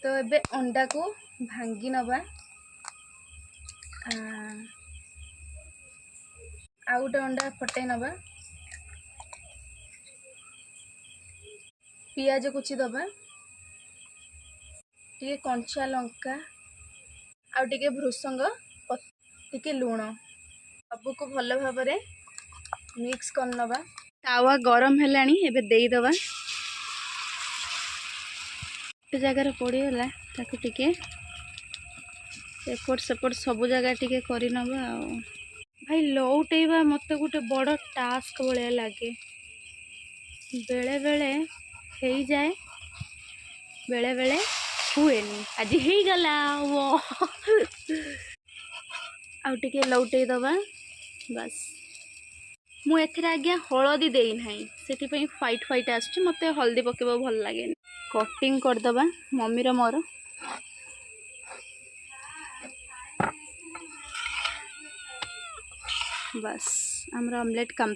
तो एबे अंडा को भांगी नवा आउ गोटे अंडा फटै नवा पियाज कुची दबा टिके कंचा लंका आउ टिके भृसंग टिके लूण सबू को भल भाव मिक्स कर नवा। तावा गरम हेलानी एबे देई दवा एक जगह पड़गला ताकू टिके एपट सेपट सबू जगह टिके करी नवा भाई लौटेबा मत गोटे बड़ टास्क भाया लगे बेले बेले हो जाए बेले बेले हुएनी आज हो गला आउ टिके लौटे दवा बस मु एथरे आज्ञा हलदी देई नाही सेठी पई फाइट फाइट आछी मते हल्दी पकेबा भल लागे कटिंग कर दबा मम्मी रो मोर बस हमरा ऑमलेट कम